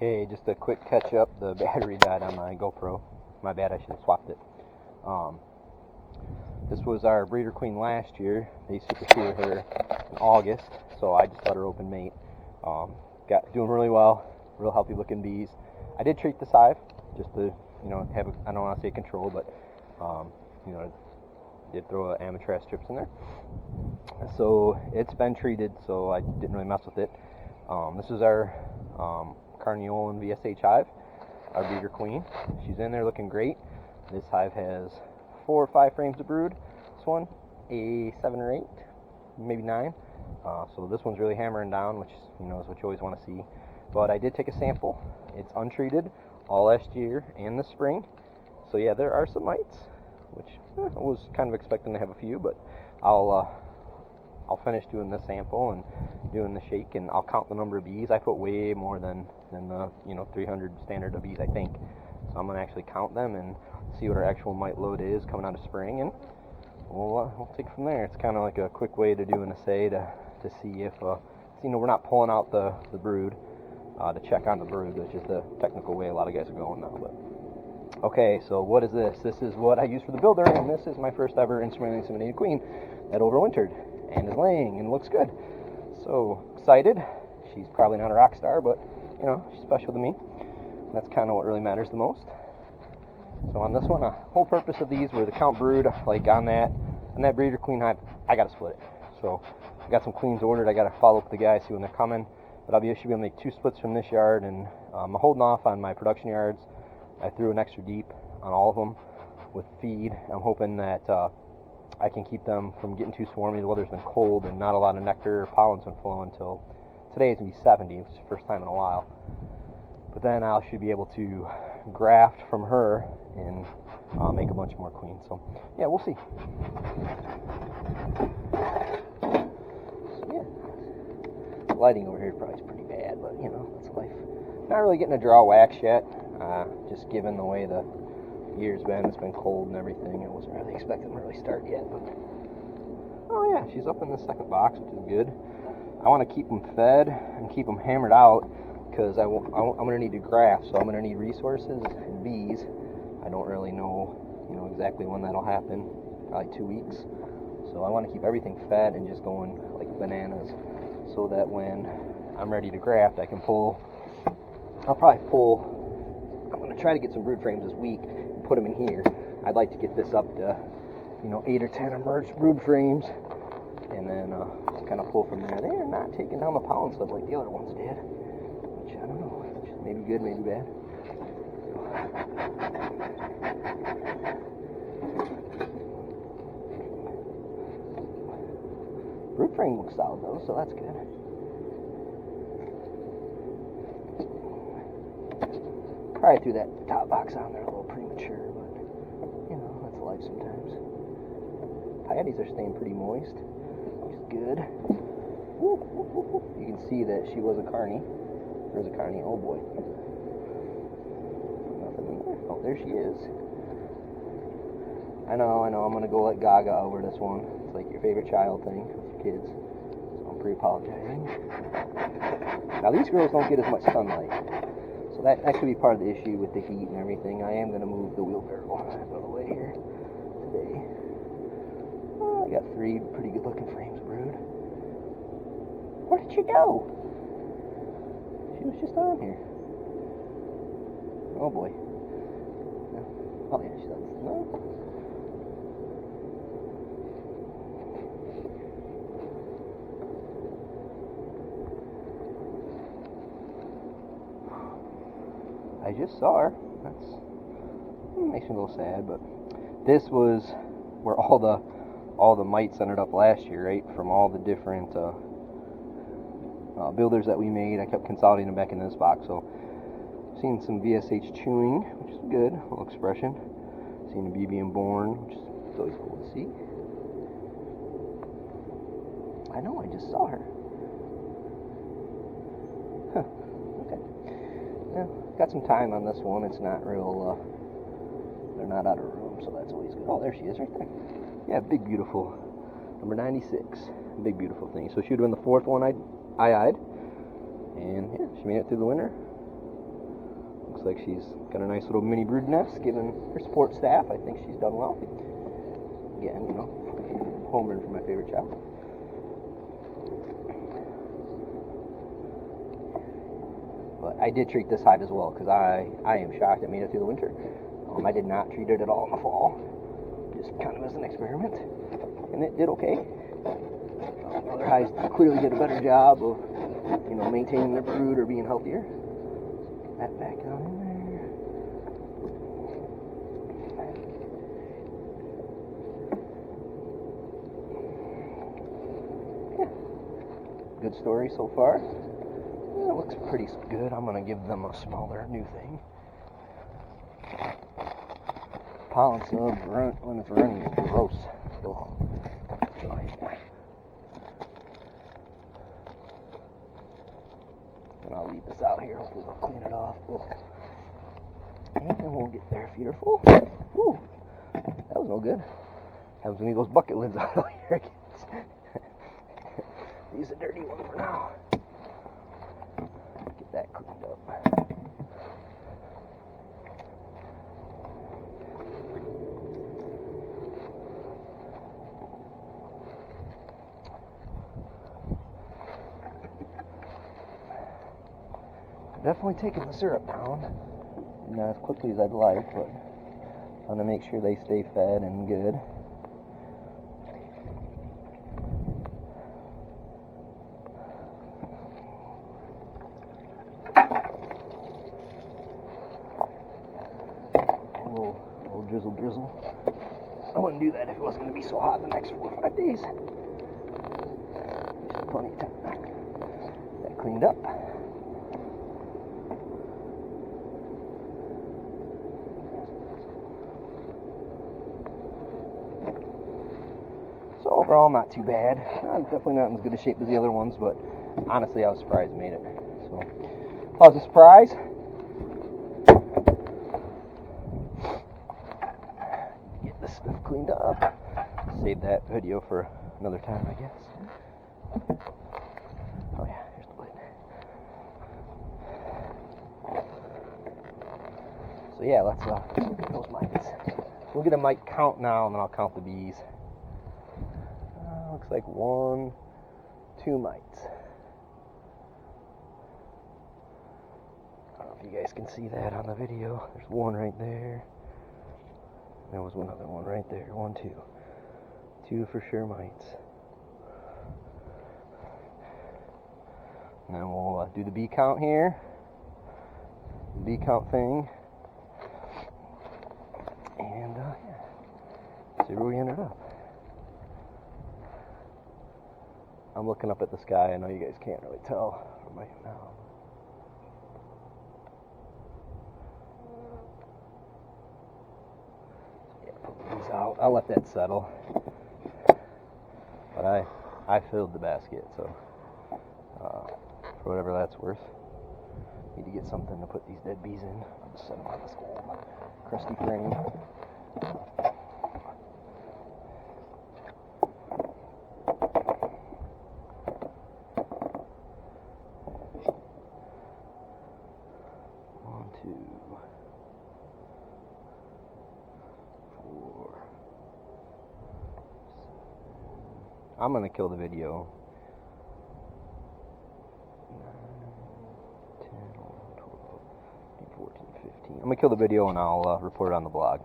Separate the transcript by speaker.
Speaker 1: Okay, just a quick catch up. The battery died on my GoPro. My bad, I should have swapped it. This was our breeder queen last year. They superseded her in August, so I just let her open mate. Doing really well, real healthy looking bees. I did treat this hive just to, have a, I don't want to say control, but did throw an Amatraz strips in there. So it's been treated, so I didn't really mess with it. This is our Carniolan VSH hive, our breeder queen. She's in there looking great. This hive has 4 or 5 frames of brood. This one, a 7 or 8, maybe 9. So this one's really hammering down, which is what you always want to see. But I did take a sample. It's untreated all last year and this spring. So yeah, there are some mites, which I was kind of expecting to have a few, but I'll finish doing this sample and doing the shake, and I'll count the number of bees. I put way more than the 300 standard of bees, I think. So I'm gonna actually count them and see what our actual mite load is coming out of spring, and we'll take it from there. It's kind of like a quick way to do an assay to see if we're not pulling out the brood to check on the brood, which is the technical way a lot of guys are going now. But okay, so what is this? This is what I use for the builder, and this is my first ever instrumentally inseminated queen that overwintered and is laying and looks good. So excited. She's probably not a rock star, but she's special to me. That's kind of what really matters the most. So on this one, the whole purpose of these were to count brood. Like on that breeder queen hive, I gotta split it. So I got some queens ordered. I gotta follow up with the guys, see when they're coming. But I should be able to make 2 splits from this yard, and I'm holding off on my production yards. I threw an extra deep on all of them with feed. I'm hoping that I can keep them from getting too swarmy. The weather's been cold and not a lot of nectar or pollen's been flowing until today. It's going to be 70, which is the first time in a while. But then I should be able to graft from her and make a bunch more queens. So yeah, we'll see. So, yeah, the lighting over here probably is pretty bad, but that's life. Not really getting a draw wax yet. Just given the way the year's been, it's been cold and everything. I wasn't really expecting to really start yet, but oh yeah, she's up in the second box, which is good. I want to keep them fed and keep them hammered out, because I'm going to need to graft, so I'm going to need resources and bees. I don't really know, exactly when that'll happen. Probably 2 weeks. So I want to keep everything fed and just going like bananas, so that when I'm ready to graft, I can pull. I'm going to try to get some brood frames this week and put them in here. I'd like to get this up to, 8 or 10 emerged brood frames, and then kind of pull from there. They're not taking down the pollen stuff like the other ones did, which I don't know. Maybe good, maybe bad. Brood frame looks solid though, so that's good. Probably threw that top box on there a little premature, but that's life sometimes. Patties are staying pretty moist, which is good. You can see that she was a carny. There's a carny. Oh boy. Nothing in there. Oh, there she is. I know. I'm gonna go let Gaga over this one. It's like your favorite child thing with your kids. So I'm pre-apologizing. Now these girls don't get as much sunlight. So that could be part of the issue with the heat and everything. I am going to move the wheelbarrow out of the way here today. Oh, I got 3 pretty good looking frames of brood. Where did she go? She was just on here. Oh boy. No. Oh yeah, she's on. No. I just saw her. Makes me a little sad, but this was where all the mites ended up last year, right? From all the different builders that we made. I kept consolidating them back in this box. So, seeing some VSH chewing, which is good, a little expression. Seeing a bee being born, which is always cool to see. I know, I just saw her. Huh. Okay. Yeah. Got some time on this one. It's not real, they're not out of room, so that's always good. Oh, there she is right there. Yeah, big, beautiful. Number 96. Big, beautiful thing. So she would have been the 4th one I eyed. And yeah, she made it through the winter. looks like she's got a nice little mini brood nest, given her support staff. I think she's done well. Again, you know, home run for my favorite child. But I did treat this hive as well, because I am shocked it made it through the winter. I did not treat it at all in the fall, just kind of as an experiment, and it did okay. Other hives clearly did a better job of, you know, maintaining their brood or being healthier. Get that back down in there. Yeah. Good story so far. Yeah, it looks pretty good. I'm going to give them a smaller new thing. Pollen snub when it's running is gross. Ugh. And I'll leave this out here. Hopefully they'll clean it off. Ugh. And we'll get their feeder full. Whew. That was no good. Happens when you leave those bucket lids out of here. Use a dirty one for now. Get that cleaned up. Definitely taking the syrup down, not as quickly as I'd like, but I'm going to make sure they stay fed and good. A little drizzle. I wouldn't do that if it wasn't going to be so hot the next 4 or 5 days. Just plenty of time. That cleaned up. So overall, not too bad. Definitely not in as good a shape as the other ones, but honestly, I was surprised I made it. So, that was a surprise. Get this stuff cleaned up. Save that video for another time, I guess. Oh yeah, here's the lid. So yeah, let's look at those mites. We'll get a mite count now, and then I'll count the bees. Looks like 1, 2 mites. I don't know if you guys can see that on the video. There's one right there. There was another one right there. 1, 2. 2 for sure mites. And then we'll do the bee count here. The bee count thing. And yeah. See where we ended up. I'm looking up at the sky. I know you guys can't really tell from right now. Yeah, put these out. I'll let that settle. But I filled the basket, so for whatever that's worth. Need to get something to put these dead bees in. I'll just set them on this old crusty frame. I'm going to kill the video. 9, 10, 11, 12, 13, 14, 15. I'm going to kill the video and I'll report it on the blog.